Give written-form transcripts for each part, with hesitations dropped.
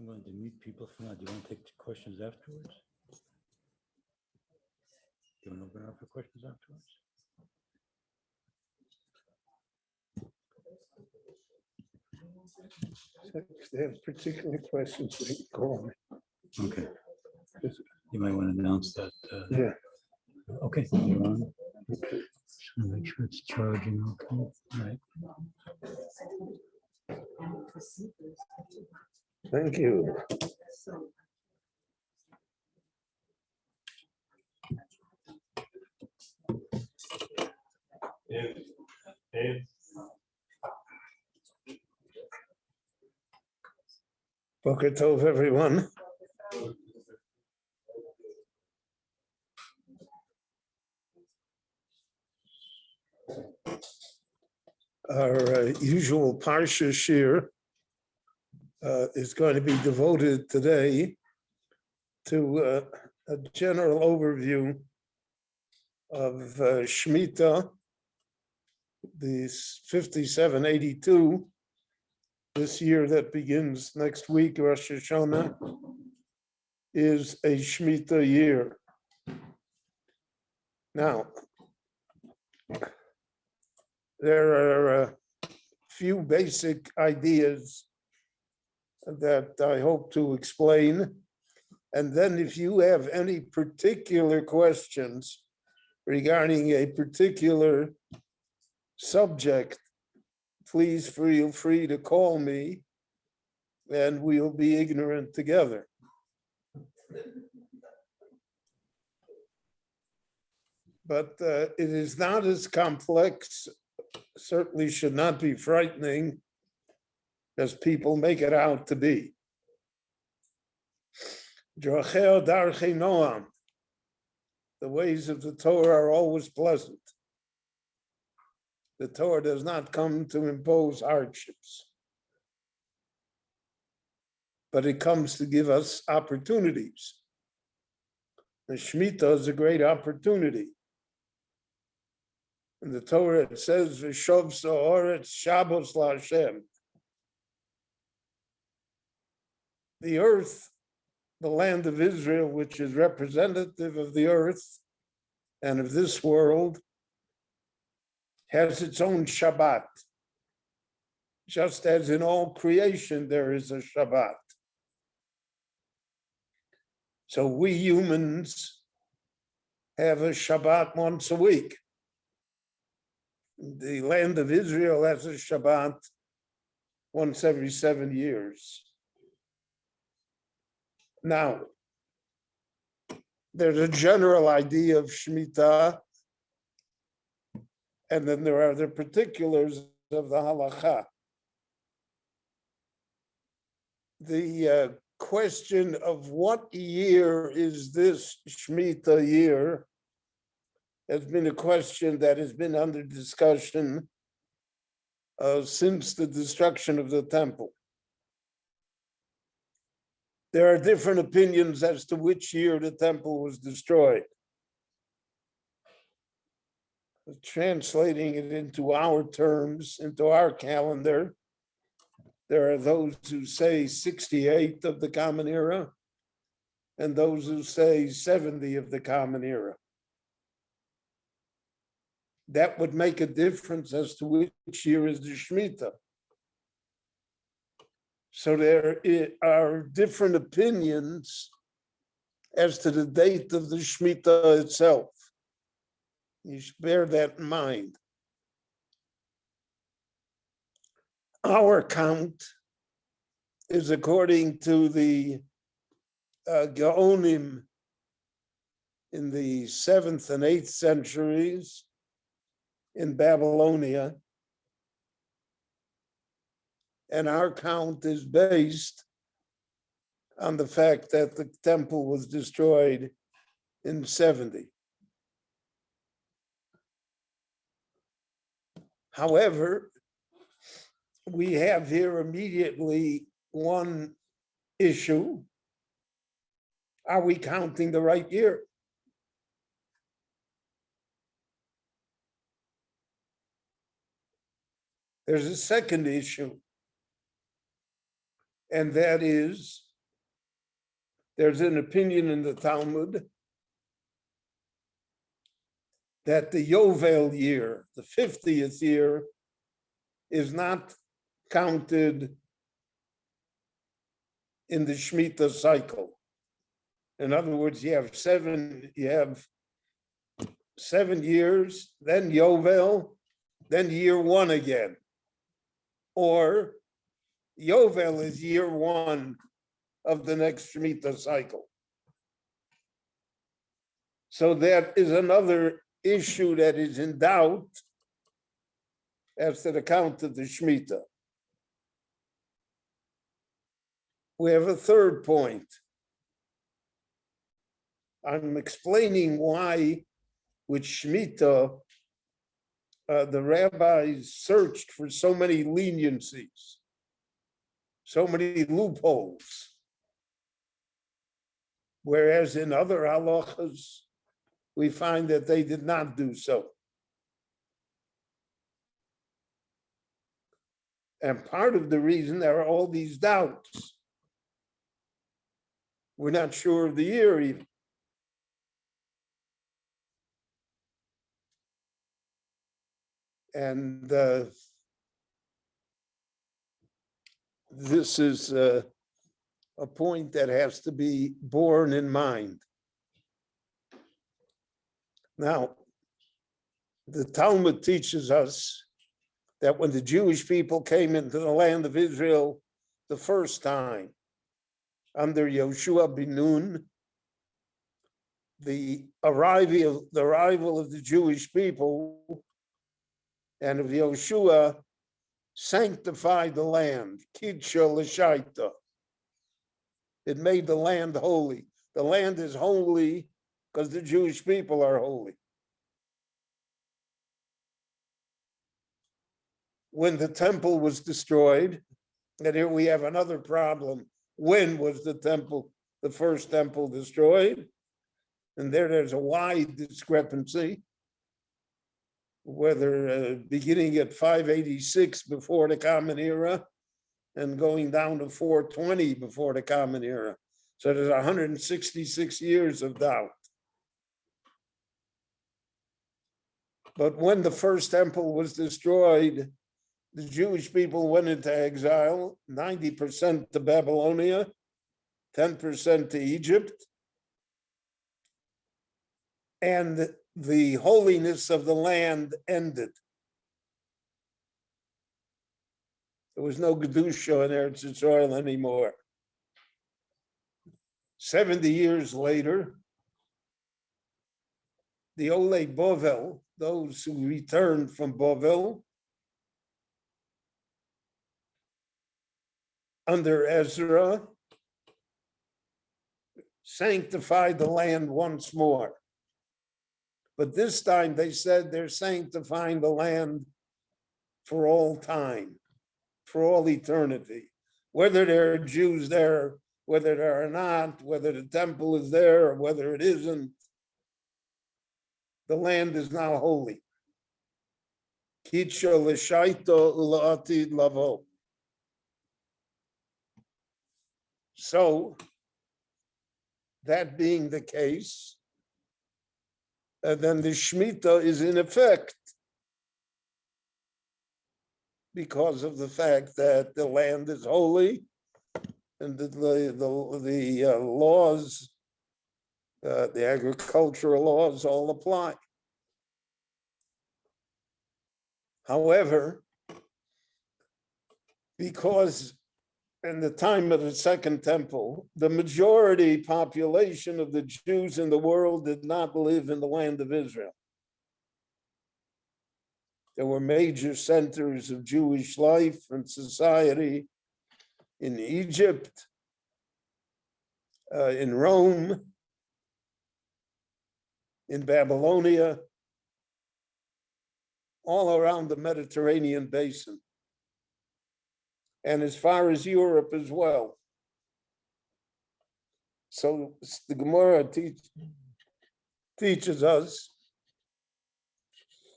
I'm going to mute people for now. Do you want to take questions afterwards? Do you want to open up for questions afterwards? If they have particular questions, they can call me. Okay. You might want to announce that. Yeah. Okay, you're on. Okay. Just want to make sure it's charging. Okay. All right. Thank you. Boker Tov, everyone. Our usual Parsha Shiur is going to be devoted today to a general overview of Shmitah, the 5782, this year that begins next week, Rosh Hashanah, is a Shmitah year. Now, there are a few basic ideas that I hope to explain. And then if you have any particular questions regarding a particular subject, please feel free to call me and we'll be ignorant together. But it is not as complex, certainly should not be frightening as people make it out to be. The ways of the Torah are always pleasant. The Torah does not come to impose hardships, but it comes to give us opportunities. The Shemitah is a great opportunity. In the Torah, it says, "V'shov sa'oretz Shabbos la'Hashem." The earth, the land of Israel, which is representative of the earth and of this world, has its own Shabbat. Just as in all creation, there is a Shabbat. So we humans have a Shabbat once a week. The land of Israel has a Shabbat once every 7 years. Now, there's a general idea of Shemitah, and then there are the particulars of the halakha. The question of what year is this Shemitah year has been a question that has been under discussion since the destruction of the temple. There are different opinions as to which year the temple was destroyed. Translating it into our terms, into our calendar, there are those who say 68 of the Common Era and those who say 70 of the Common Era. That would make a difference as to which year is the Shemitah. So there are different opinions as to the date of the Shemitah itself. You should bear that in mind. Our count is according to the Gaonim in the 7th and 8th centuries in Babylonia. And our count is based on the fact that the temple was destroyed in 70. However, we have here immediately one issue. Are we counting the right year? There's a second issue, and that is there's an opinion in the Talmud that the Yovel year, the 50th year, is not counted in the Shmitah cycle. In other words, you have 7 years, then Yovel, then year 1 again. Or Yovel is year 1 of the next Shmitah cycle. So that is another issue that is in doubt as to the count of the Shmitah. We have a third point. I'm explaining why with Shmitah, the rabbis searched for so many leniencies, so many loopholes. Whereas in other halachas, we find that they did not do so. And part of the reason there are all these doubts. We're not sure of the year even. And this is a point that has to be borne in mind. Now, the Talmud teaches us that when the Jewish people came into the land of Israel the first time, under Yoshua ben Nun, the arrival of the Jewish people and of Yoshua sanctified the land, Kidsha L'Shaita. It made the land holy. The land is holy because the Jewish people are holy. When the temple was destroyed, and here we have another problem. When was the first temple destroyed? And there's a wide discrepancy, whether beginning at 586 before the Common Era and going down to 420 before the Common Era. So there's 166 years of doubt. But when the first temple was destroyed, the Jewish people went into exile, 90% to Babylonia, 10% to Egypt. And the holiness of the land ended. There was no Kedusha in Eretz Yisrael anymore. 70 years later, the Olei Bovel, those who returned from Bovel, under Ezra, sanctified the land once more. But this time they said they're sanctifying the land for all time, for all eternity. Whether there are Jews there, whether there are not, whether the temple is there or whether it isn't, the land is now holy. Kidsha L'Shaita Ula'atid Lavo. So, that being the case, then the Shmitah is in effect because of the fact that the land is holy and the laws, the agricultural laws all apply. However, because in the time of the Second Temple, the majority population of the Jews in the world did not live in the land of Israel. There were major centers of Jewish life and society in Egypt, in Rome, in Babylonia, all around the Mediterranean basin, and as far as Europe as well. So the Gemara teaches us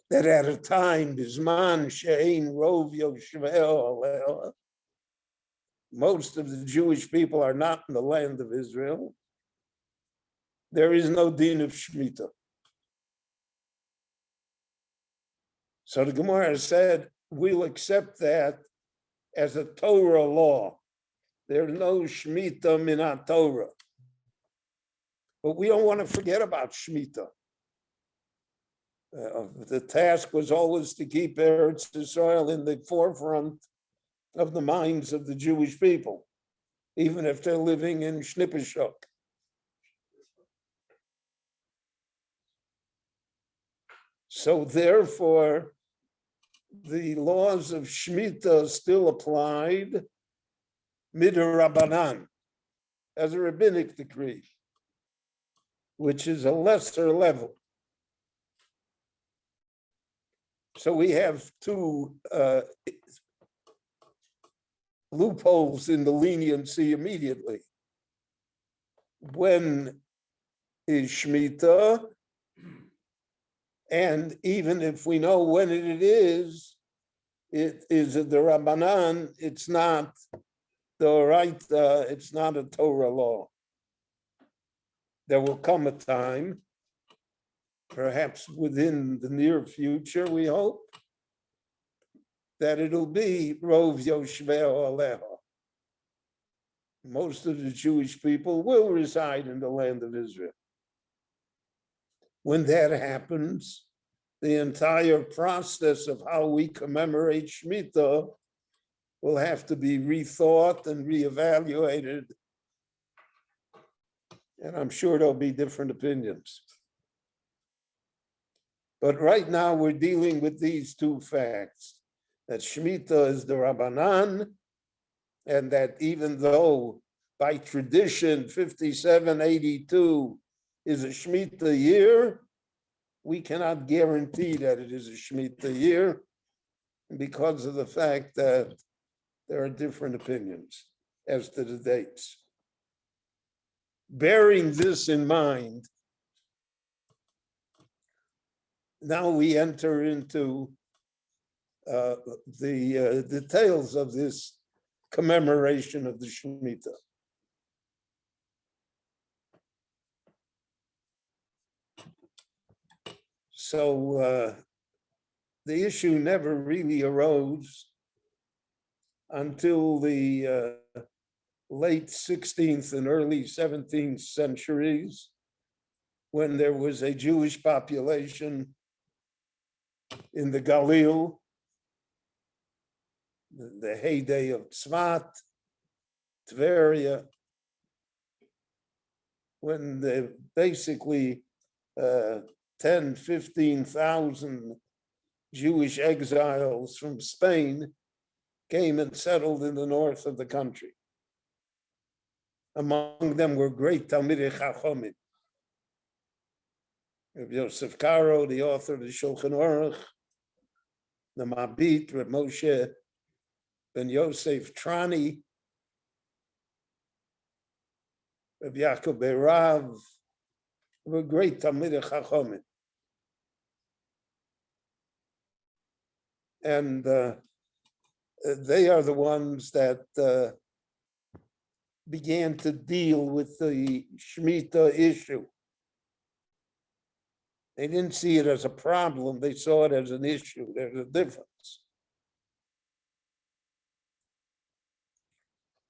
that at a time, Bisman Shein Rov Yoshveh, most of the Jewish people are not in the land of Israel. there is no din of Shmitah. So the Gemara said, we'll accept that as a Torah law. There's no Shmitah minat Torah. But we don't want to forget about Shmitah. The task was always to keep Eretz Yisrael in the forefront of the minds of the Jewish people, even if they're living in Shmitah Shiur. So therefore, the laws of Shemitah still applied midrabanan, as a rabbinic decree, which is a lesser level. So we have two loopholes in the leniency immediately. When is Shemitah? And even if we know when it is the Rabbanan, it's not the right, it's not a Torah law. There will come a time, perhaps within the near future, we hope, that it'll be Rov Yoshveo Aleha. Most of the Jewish people will reside in the land of Israel. When that happens, the entire process of how we commemorate Shemitah will have to be rethought and reevaluated. And I'm sure there'll be different opinions. But right now we're dealing with these two facts, that Shemitah is the Rabbanan, and that even though by tradition 5782 is a Shmitah year, we cannot guarantee that it is a Shmitah year because of the fact that there are different opinions as to the dates. Bearing this in mind, now we enter into the details of this commemoration of the Shemitah. So the issue never really arose until the late 16th and early 17th centuries, when there was a Jewish population in the Galil, the heyday of Tzvat, Tveria, when basically 10, 15,000 Jewish exiles from Spain came and settled in the north of the country. Among them were great Talmidei Chachomim. Rabbi Yosef Karo, the author of the Shulchan Aruch, the Mabit, Rabbi Moshe ben Yosef Trani, Rabbi Yaakov Beirav, were great Talmidei Chachomim. And they are the ones that began to deal with the Shemitah issue. They didn't see it as a problem, they saw it as an issue. There's a difference.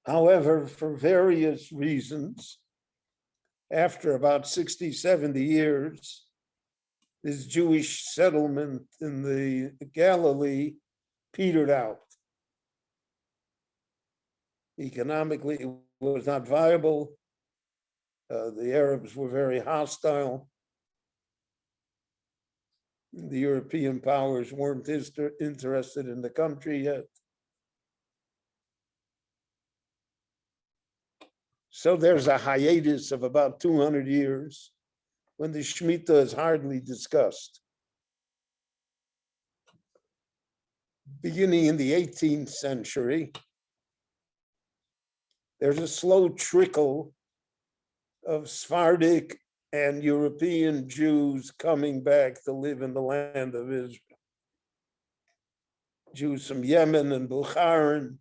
However, for various reasons, after about 60, 70 years, this Jewish settlement in the Galilee petered out. Economically, it was not viable. The Arabs were very hostile. The European powers weren't interested in the country yet. So there's a hiatus of about 200 years when the Shemitah is hardly discussed. Beginning in the 18th century, there's a slow trickle of Sephardic and European Jews coming back to live in the land of Israel. Jews from Yemen and Bulgaria,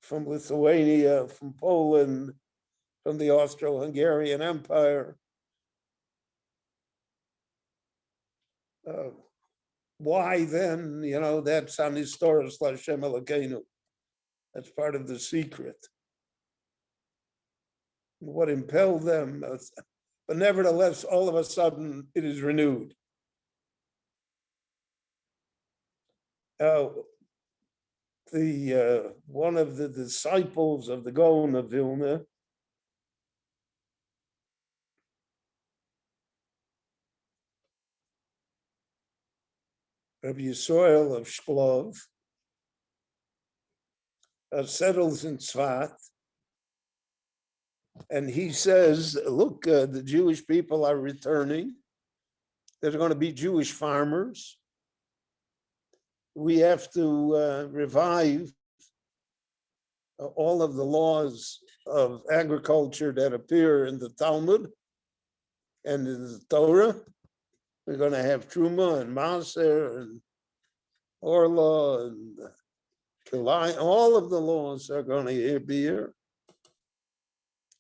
from Lithuania, from Poland, from the Austro-Hungarian Empire, Why then, that's on Historis Lashem Elokeinu. That's part of the secret. What impelled them, but nevertheless, all of a sudden it is renewed. One of the disciples of the Gaon of Vilna, Rabbi Yisrael of Shklov, settles in Tzfat, and he says, look, the Jewish people are returning. There's going to be Jewish farmers. We have to revive all of the laws of agriculture that appear in the Talmud and in the Torah. We're going to have Truma and Maser and Orla and Kilai. All of the laws are going to be here.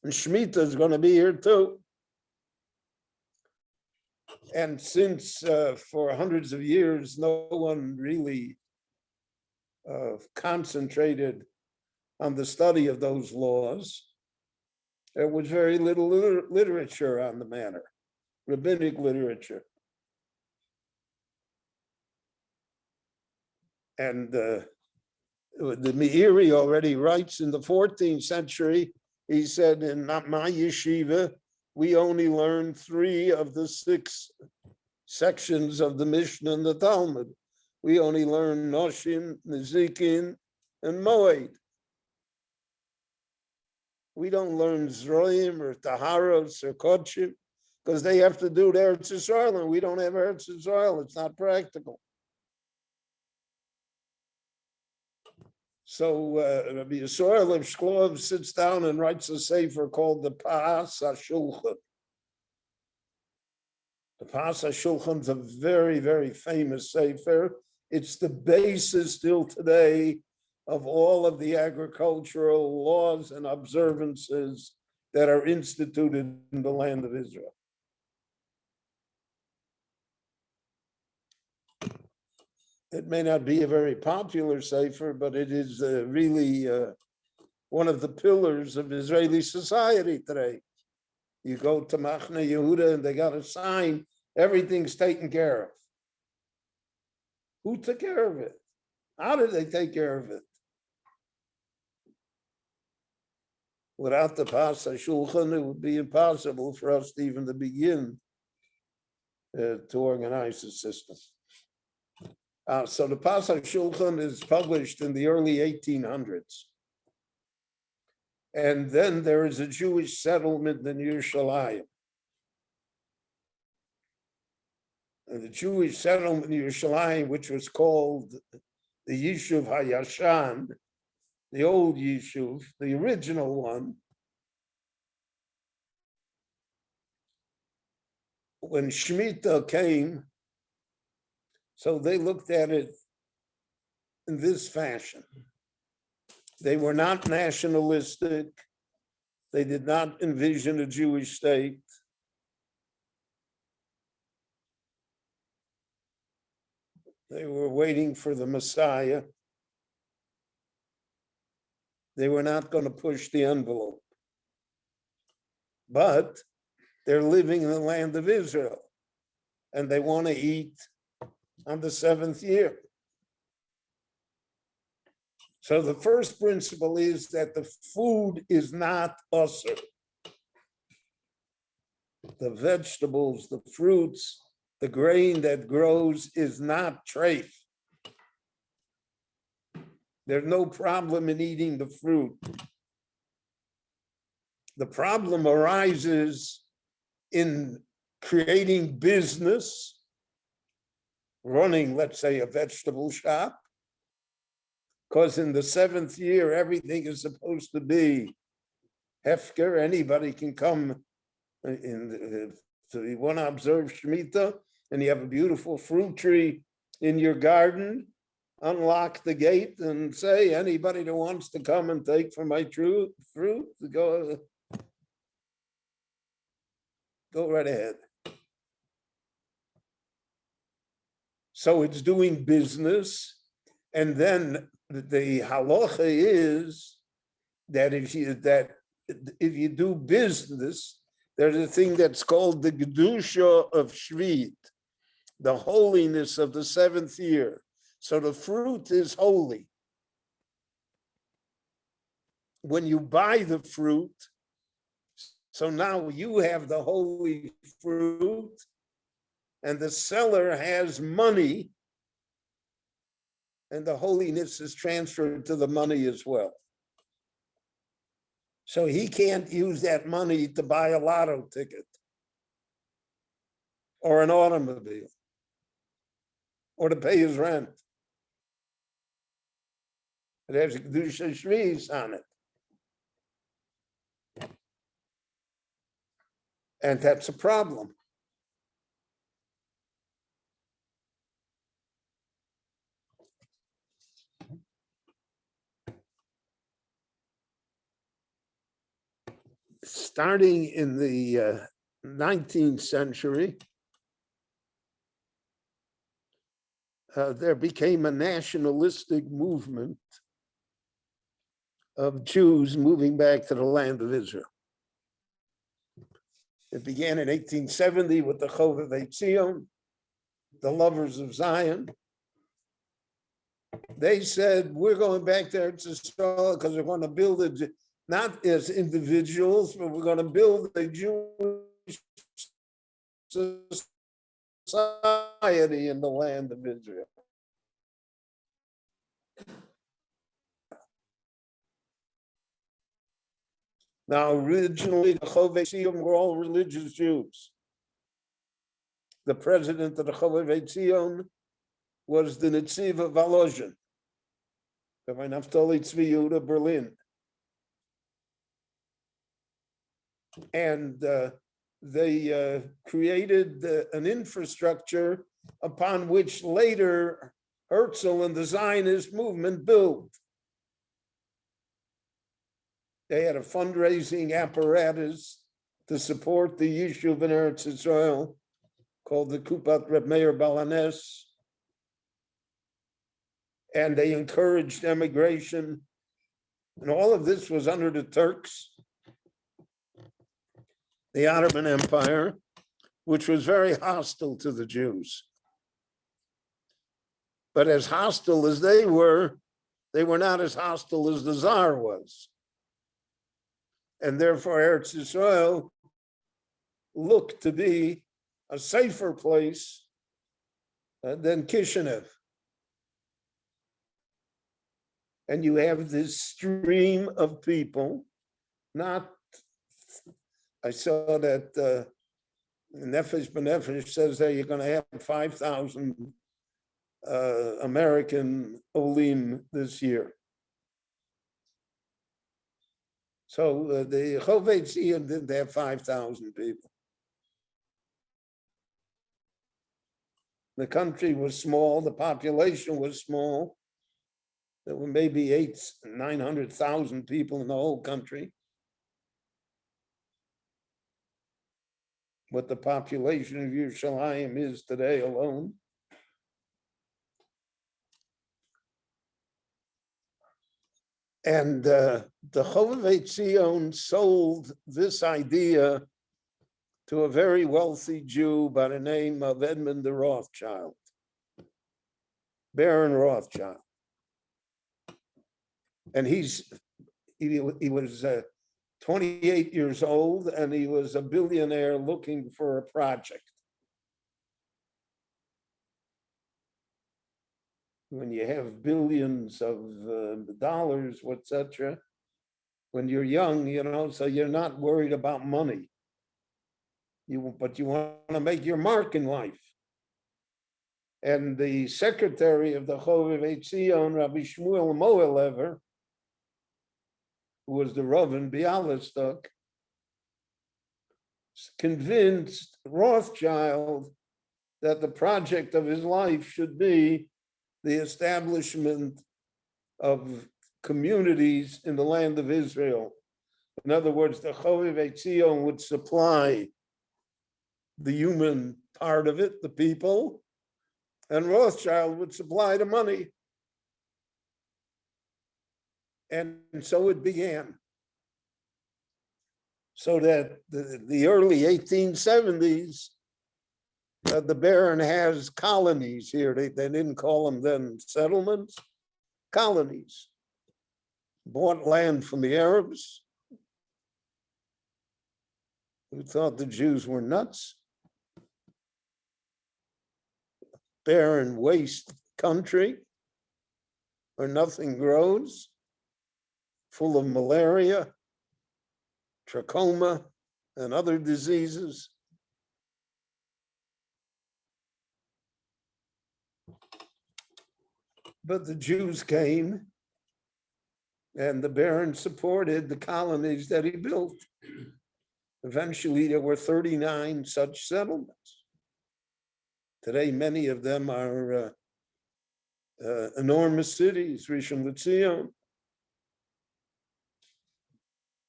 And Shmitah is going to be here too. And since for hundreds of years, no one really concentrated on the study of those laws, there was very little literature on the matter, rabbinic literature. And the Meiri already writes in the 14th century, he said, in my yeshiva, we only learned 3 of the 6 sections of the Mishnah and the Talmud. We only learned Noshim, Nezikin, and Moed. We don't learn Zroim or Taharos or Kodshim because they have to do Eretz Yisrael, and we don't have Eretz Yisrael. It's not practical. So Rabbi Yisrael of Shklov sits down and writes a sefer called the Pa'as HaShulchan. The Pa'as HaShulchan is a very, very famous sefer. It's the basis still today of all of the agricultural laws and observances that are instituted in the land of Israel. It may not be a very popular sefer, but it is really one of the pillars of Israeli society today. You go to Machne Yehuda and they got a sign, everything's taken care of. Who took care of it? How did they take care of it? Without the Pa'as HaShulchan, it would be impossible for us to even begin to organize the system. So the Pa'as HaShulchan is published in the early 1800s. And then there is a Jewish settlement in Yerushalayim. And the Jewish settlement in Yerushalayim, which was called the Yishuv HaYashan, the old Yishuv, the original one, when Shmitah came, so they looked at it in this fashion. They were not nationalistic. They did not envision a Jewish state. They were waiting for the Messiah. They were not going to push the envelope. But they're living in the land of Israel, and they want to eat on the 7th year. So the first principle is that the food is not usher. The vegetables, the fruits, the grain that grows is not treif. There's no problem in eating the fruit. The problem arises in creating business, running, let's say, a vegetable shop, because in the 7th year, everything is supposed to be hefker. Anybody can come in. So you want to observe Shemitah, and you have a beautiful fruit tree in your garden, unlock the gate and say, anybody that wants to come and take from my fruit, go right ahead. So it's doing business. And then the halacha is that if you do business, there's a thing that's called the Gedusha of Shvit, the holiness of the seventh year. So the fruit is holy. When you buy the fruit, so now you have the holy fruit, and the seller has money, and the holiness is transferred to the money as well. So he can't use that money to buy a lotto ticket or an automobile or to pay his rent. It has a Kedusha Shvis on it. And that's a problem. Starting in the 19th century, there became a nationalistic movement of Jews moving back to the land of Israel. It began in 1870 with the Chovevei Tzion, the lovers of Zion. They said, we're going back to Eretz Yisrael because we're going to build it, not as individuals, but we're going to build a Jewish society in the land of Israel. Now, originally, the Chovevei Tzion were all religious Jews. The president of the Chovevei Tzion was the Netziv of Volozhin, Rabbi Naftali Tzvi Yehuda Berlin. And they created an infrastructure upon which later Herzl and the Zionist movement built. They had a fundraising apparatus to support the Yishuv in Eretz Yisrael called the Kupat Reb Meir Balanes. And they encouraged emigration. And all of this was under the Turks, the Ottoman Empire, which was very hostile to the Jews. But as hostile as they were not as hostile as the Tsar was. And therefore, Eretz Yisrael looked to be a safer place than Kishinev. And you have this stream of people, I saw that Nefesh B'Nefesh says that you're going to have 5,000 American Olim this year. So the Chovevei Tzion didn't have 5,000 people. The country was small, the population was small. There were maybe 900,000 people in the whole country. What the population of Yerushalayim is today alone. And the Chovevei Tzion sold this idea to a very wealthy Jew by the name of Edmund the Rothschild, Baron Rothschild. And he was 28 years old, and he was a billionaire looking for a project. When you have billions of dollars, etc., when you're young, so you're not worried about money. But you want to make your mark in life. And the secretary of the Chovevei Tzion, Rabbi Shmuel Moelever, who was the Rav in Bialystok, convinced Rothschild that the project of his life should be the establishment of communities in the land of Israel. In other words, the Chovevei Tzion would supply the human part of it, the people, And Rothschild would supply the money. And so it began. So that the early 1870s, the Baron has colonies here. They didn't call them then settlements, colonies. Bought land from the Arabs who thought the Jews were nuts. Barren waste country where nothing grows, full of malaria, trachoma, and other diseases. But the Jews came, and the Baron supported the colonies that he built. Eventually, there were 39 such settlements. Today, many of them are enormous cities, Rishon LeZion,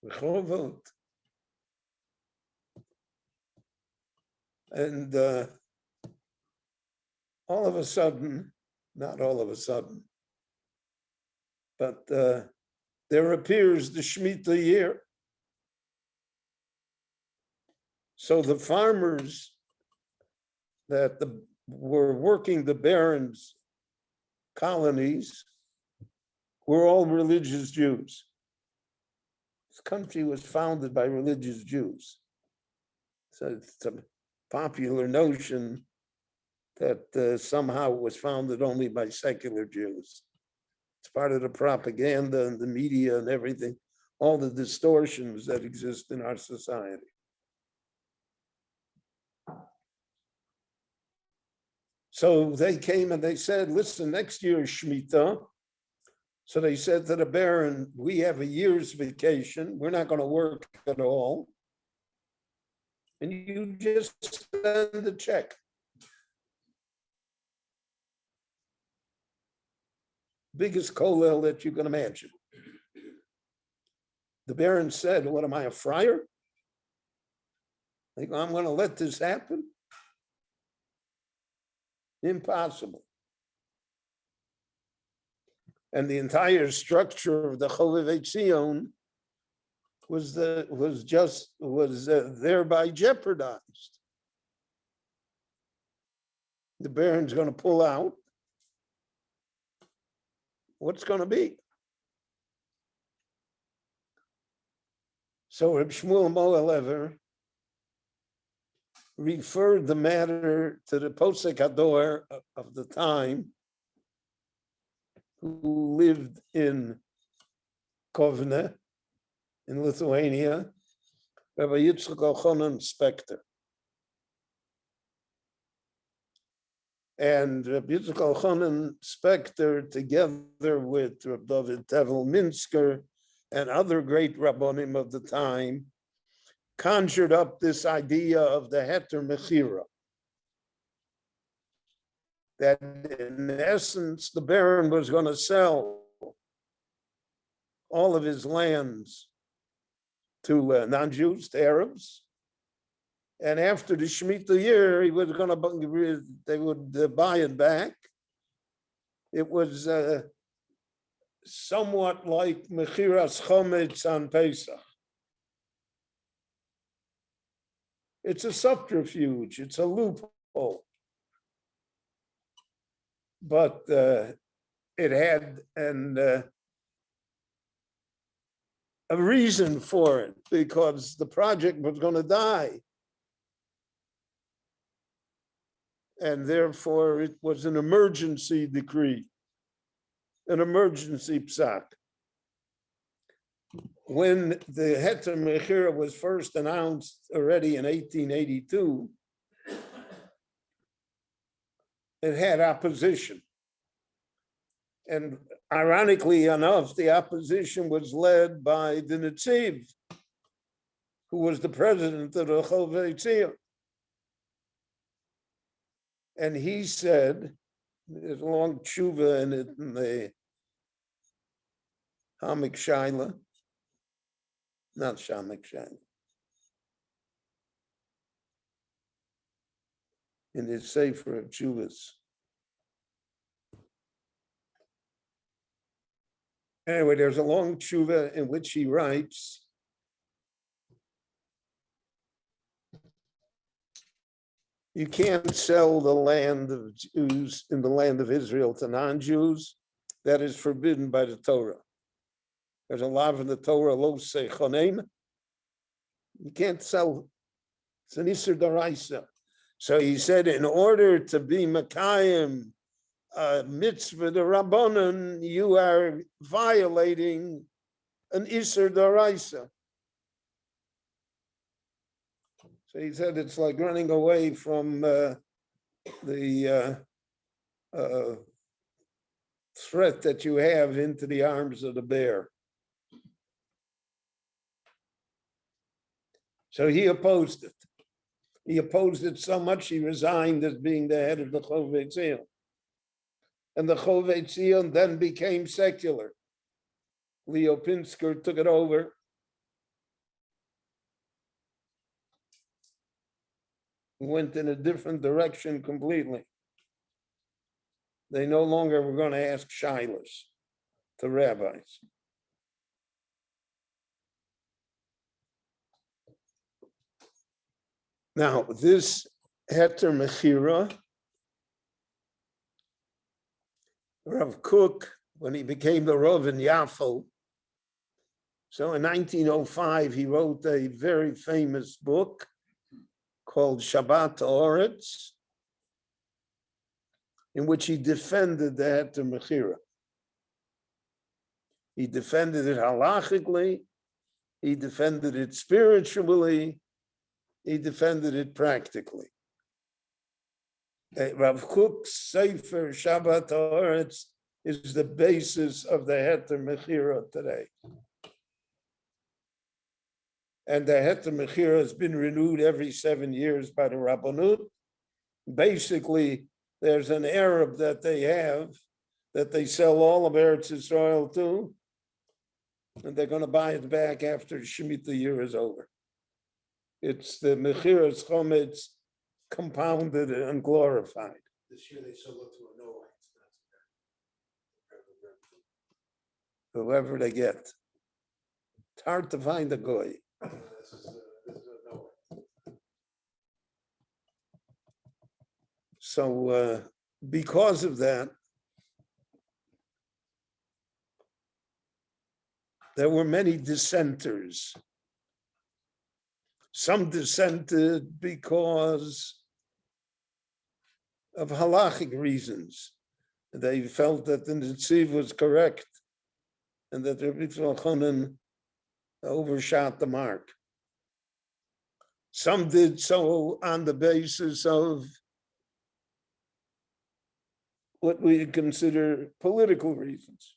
Rehovot. And all of a sudden, not all of a sudden, but there appears the Shmitah Shiur. So the farmers that were working the Baron's colonies were all religious Jews. This country was founded by religious Jews. So it's a popular notion that somehow it was founded only by secular Jews. It's part of the propaganda and the media and everything, all the distortions that exist in our society. So they came and they said, listen, next year is Shemitah. So they said to the Baron, we have a year's vacation. We're not going to work at all. And you just send a check. Biggest kollel that you can imagine. The Baron said, what am I, a friar? Like, I'm going to let this happen? Impossible. And the entire structure of the Chovevei Tzion was thereby jeopardized. The Baron's going to pull out. What's going to be? So Reb Shmuel Moelever referred the matter to the Posek Hador of the time, who lived in Kovne, in Lithuania, Rabbi Yitzchak Elchanan Spektor. And Rabbi Yitzchak Elchanan Spektor, together with Rabbi David Tevel Minsker and other great Rabbonim of the time, conjured up this idea of the Heter Mechira. That in essence, the Baron was going to sell all of his lands to non-Jews, to Arabs. And after the Shmitah Shiur, he was going to, they would buy it back. It was somewhat like Mechiras Chometz on Pesach. It's a subterfuge, it's a loophole. But it had a reason for it, because the project was going to die. And therefore, it was an emergency decree, an emergency psak. When the Heter Mechira was first announced already in 1882, it had opposition. And ironically enough, the opposition was led by the Netziv, who was the president of the Chovevei Tzion. And he said, there's a long tshuva in it, in the Hamik Shaila, not Shamik Shaila, in his Sefer of Tshuvas. Anyway, there's a long tshuva in which he writes, you can't sell the land of Jews in the land of Israel to non-Jews. That is forbidden by the Torah. There's a law in the Torah, lo sechonem. You can't sell. It's an Isur Daraisa. So he said, in order to be Makayim, mitzvah the Rabbanon, you are violating an Isur Daraisa. So he said it's like running away from the threat that you have into the arms of the bear. So he opposed it. He opposed it so much he resigned as being the head of the Chovei Tzion. And the Chovei Tzion then became secular. Leo Pinsker took it over. Went in a different direction completely. They no longer were going to ask shilas to rabbis. Now, this Heter Mechira, Rav Kook, when he became the Rav in Yafo, so in 1905, he wrote a very famous book called Shabbat Oretz, in which he defended the Heter Mechira. He defended it halachically, he defended it spiritually, he defended it practically. Rav Kook's Sefer Shabbat Oretz is the basis of the Heter Mechira today. And the Heter Mechira has been renewed every 7 years by the Rabbanut. Basically, there's an Arab that they have that they sell all of Eretz Yisrael to, and they're going to buy it back after Shmitah Shiur is over. It's the Mechiras Chometz compounded and glorified. This year they sold it to a Noahite. Whoever they get. It's hard to find a goy. This is a Noahite. So because of that, there were many dissenters. Some dissented because of halachic reasons. They felt that the Netziv was correct and that Rabbi Yochanan overshot the mark. Some did so on the basis of what we consider political reasons.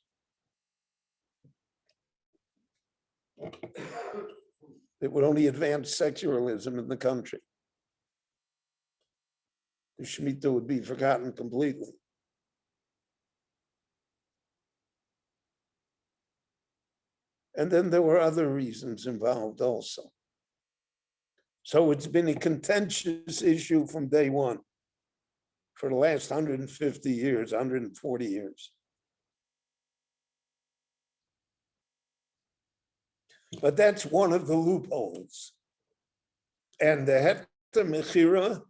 It would only advance secularism in the country. The Shemitah would be forgotten completely. And then there were other reasons involved also. So it's been a contentious issue from day one for the last 150 years, 140 years. But that's one of the loopholes. And the Heter Mechira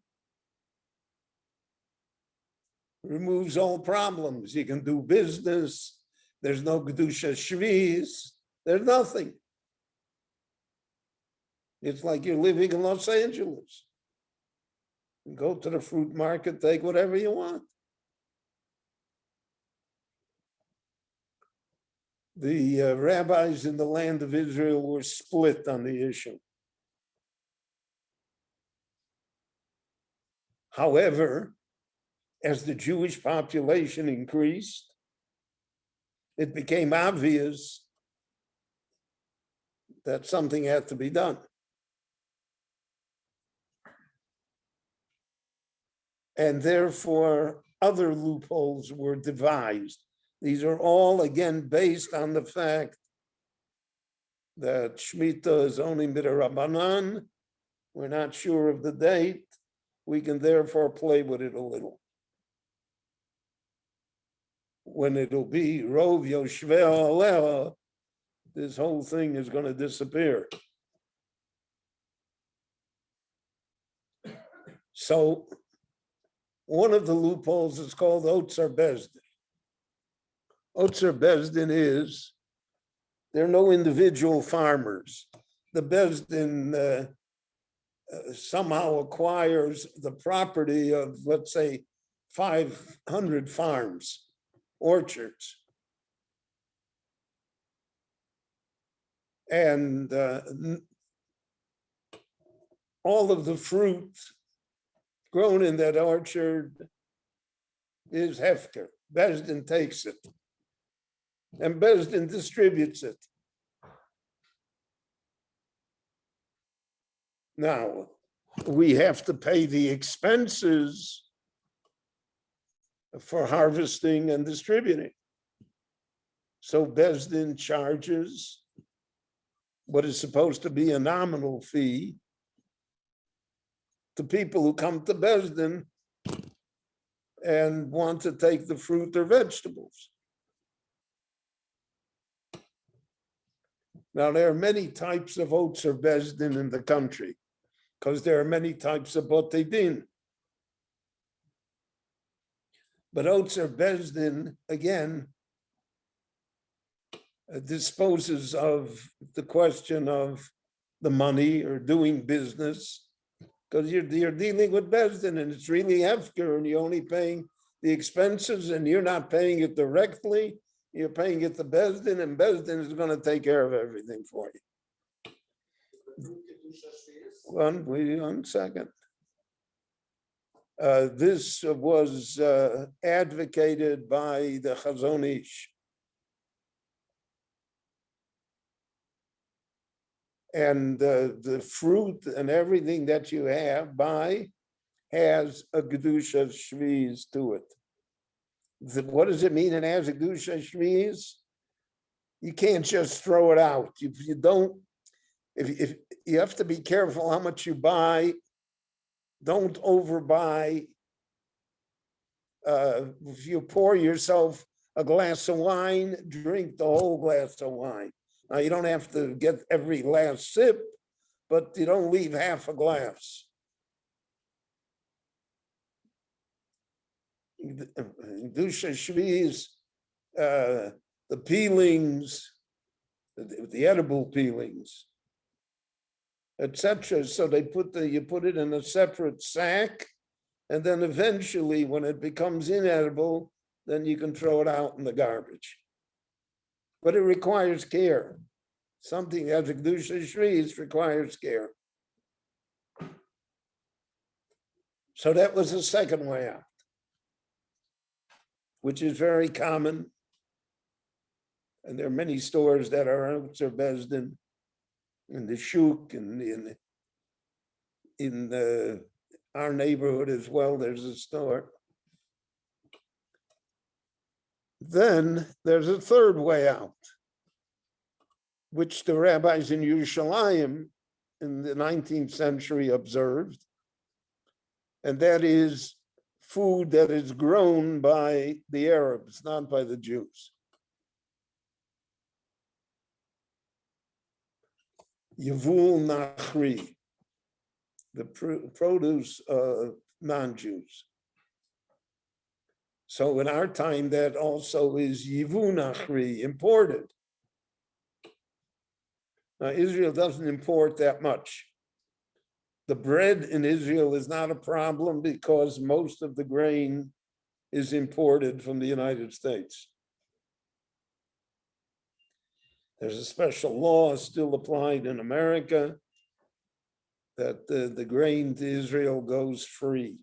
removes all problems. You can do business. There's no Kedusha Shviz. There's nothing. It's like you're living in Los Angeles. You go to the fruit market, take whatever you want. The rabbis in the land of Israel were split on the issue. However, as the Jewish population increased, it became obvious that something had to be done. And therefore, other loopholes were devised. These are all, again, based on the fact that Shemitah is only midrabanan. We're not sure of the date. We can therefore play with it a little. when it'll be Rov Yoshvei Aleha, this whole thing is going to disappear. So one of the loopholes is called Otzer Bezdin. Otzer Bezdin is, there are no individual farmers. The Bezdin somehow acquires the property of, let's say, 500 farms, orchards. And all of the fruit grown in that orchard is hefker. Bezdin takes it, and Bezdin distributes it. Now, we have to pay the expenses for harvesting and distributing. So Bezdin charges what is supposed to be a nominal fee to people who come to Bezdin and want to take the fruit or vegetables. Now, there are many types of Otzer Bezdin in the country because there are many types of Botei Din. But Otzer Bezdin, again, disposes of the question of the money or doing business, because you're dealing with Bezdin and it's really hefker and you're only paying the expenses and you're not paying it directly. You're paying it to Bezdin, and Bezdin is going to take care of everything for you. One second. This was advocated by the Chazon Ish. And the fruit and everything that you have has a Gedusha Shviz to it. What does it mean it has a Gedusha Shviz? You can't just throw it out. If you don't, if you have to be careful how much you buy, don't overbuy. If you pour yourself a glass of wine, drink the whole glass of wine. Now, you don't have to get every last sip, but you don't leave half a glass. Dusha Shviz, the peelings, the edible peelings, etc. So you put it in a separate sack, and then eventually, when it becomes inedible, then you can throw it out in the garbage. But it requires care. Something as a Kedusha Shviz requires care. So that was the second way out, which is very common. And there are many stores that are Otzer Bezdin in the shuk and in our neighborhood as well. There's a store. Then there's a third way out, which the rabbis in Yerushalayim in the 19th century observed, and that is food that is grown by the Arabs, not by the Jews. Yevul Nachri, the produce of non-Jews. So in our time, that also is Yevul Nachri, imported. Now, Israel doesn't import that much. The bread in Israel is not a problem because most of the grain is imported from the United States. There's a special law still applied in America that the grain to Israel goes free.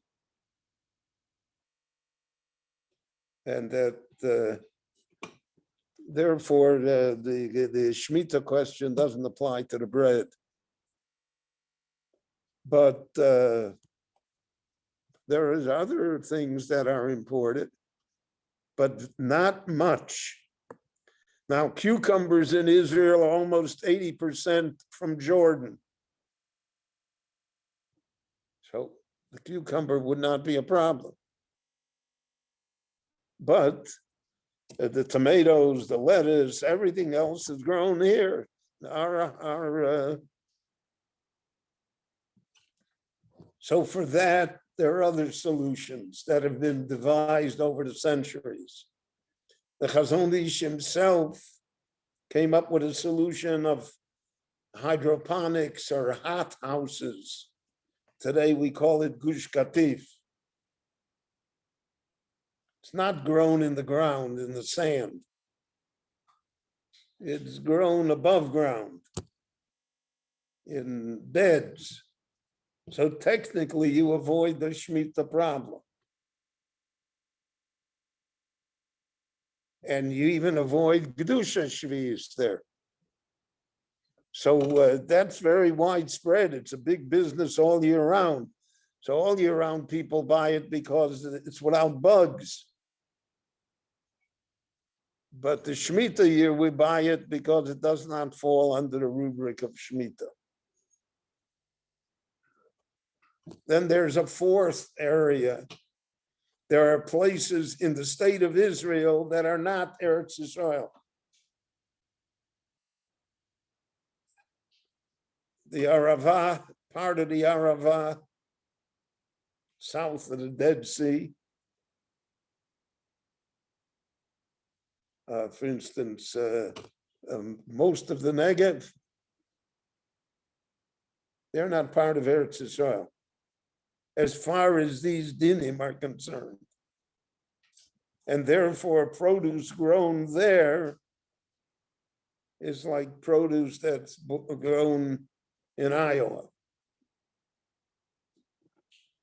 And that therefore the Shemitah question doesn't apply to the bread. But there is other things that are imported, but not much. Now, cucumbers in Israel are almost 80% from Jordan. So the cucumber would not be a problem. But The tomatoes, the lettuce, everything else is grown here. So for that, there are other solutions that have been devised over the centuries. The Chazon Ish himself came up with a solution of hydroponics or hot houses. Today we call it gush katif. It's not grown in the ground, in the sand. It's grown above ground in beds. So technically you avoid the Shmitah problem. And you even avoid Gedusha Shvius there. So that's very widespread. It's a big business all year round. So all year round people buy it because it's without bugs. But the Shmitah year, we buy it because it does not fall under the rubric of Shmitah. Then there's a fourth area. There are places in the state of Israel that are not Eretz Yisrael. The Arava, part of the Arava, south of the Dead Sea. For instance, most of the Negev, they're not part of Eretz Yisrael, as far as these dinim are concerned. And therefore, produce grown there is like produce that's grown in Iowa.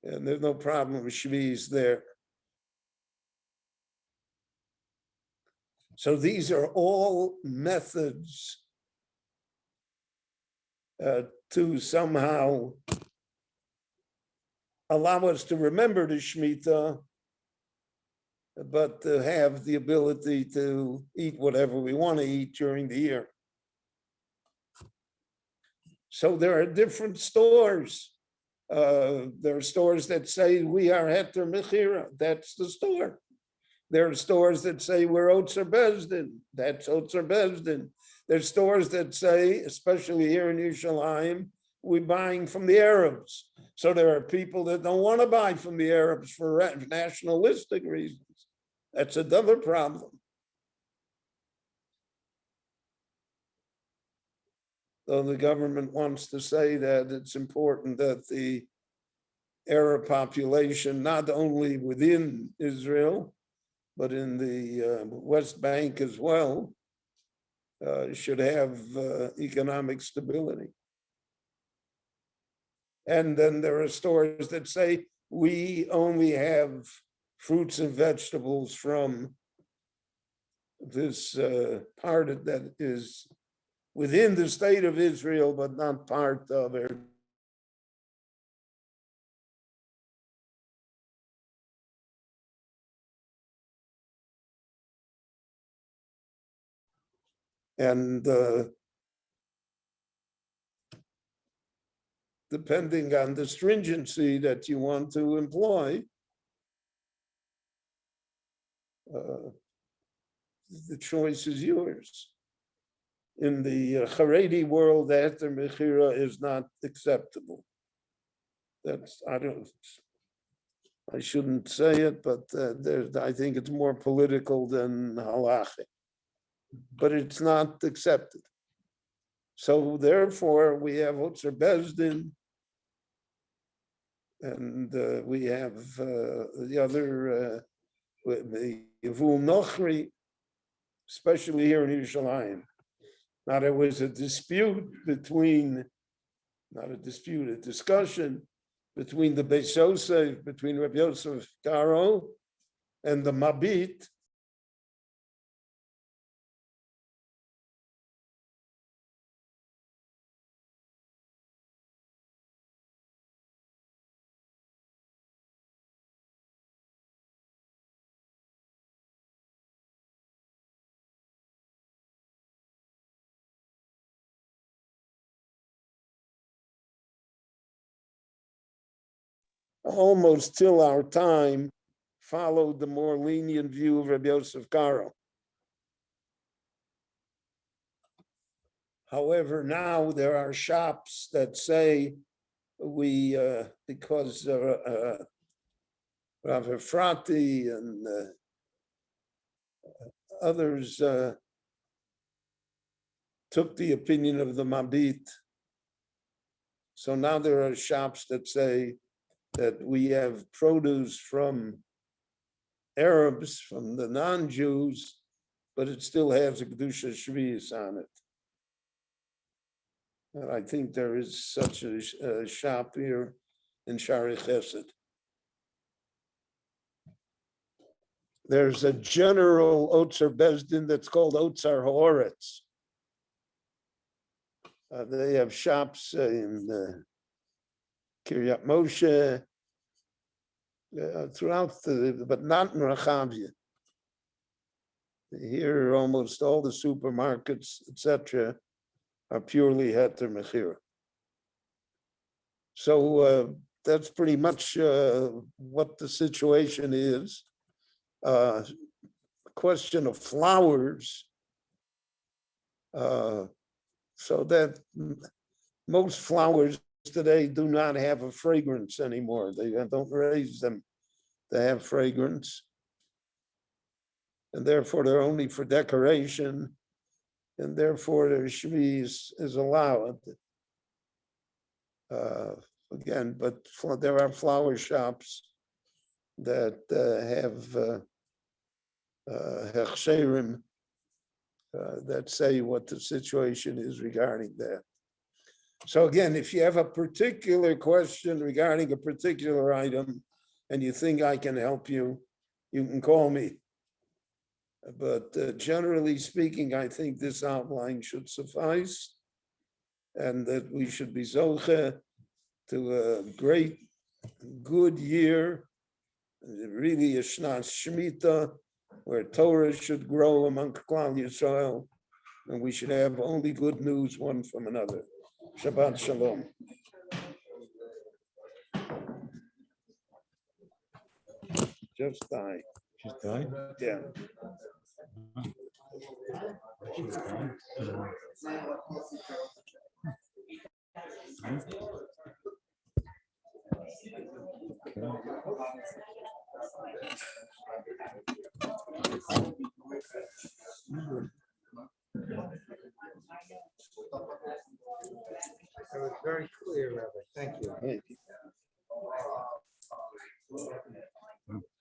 And there's no problem with shvius there. So these are all methods to somehow allow us to remember the Shemitah, but to have the ability to eat whatever we want to eat during the year. So there are different stores. There are stores that say we are Heter Mechira, that's the store. There are stores that say we're Otzer Bezdin, that's Otzer Bezdin. There's stores that say, especially here in Yerushalayim, we're buying from the Arabs. So there are people that don't want to buy from the Arabs for nationalistic reasons. That's another problem. Though the government wants to say that it's important that the Arab population, not only within Israel, but in the West Bank as well, should have economic stability. And then there are stores that say we only have fruits and vegetables from this part that is within the state of Israel, but not part of it. And depending on the stringency that you want to employ, the choice is yours. In the Haredi world, the Heter Mechira is not acceptable. That's, I shouldn't say it, but I think it's more political than halachic. But it's not accepted. So therefore, we have Otzer Bezdin, and we have the other, the Yevul Nochri, especially here in Yerushalayim. Now there was a dispute between, not a dispute, a discussion between the Beis Yosef, between Rabbi Yosef Karo and the Mabit, almost till our time, followed the more lenient view of Rabbi Yosef Karo. However, now there are shops that say we, because Rav Efrati and others took the opinion of the Mabit. So now there are shops that say that we have produce from Arabs, from the non-Jews, but it still has a Kedusha Shvius on it. And I think there is such a shop here in Shari Chesed. There's a general Otzer Bezdin that's called Otzar Haaretz. They have shops in Kiryat Moshe, throughout but not in Rehavia. Here, almost all the supermarkets, etc., are purely heter mechira. So that's pretty much what the situation is. Question of flowers. So that most flowers today do not have a fragrance anymore. They don't raise them to have fragrance. And therefore they're only for decoration. And therefore the shvi is allowed. Again, but there are flower shops that have hechsherim that say what the situation is regarding that. So again, if you have a particular question regarding a particular item and you think I can help you, you can call me. But generally speaking, I think this outline should suffice and that we should be zoche to a great, good year, really a Shnas Shmitah, where Torah should grow among Klal Yisrael, and we should have only good news one from another. Shabbat Shalom. Just died. Just died? Yeah. She's died. That was very clear, Rabbi. Thank you. Thank you.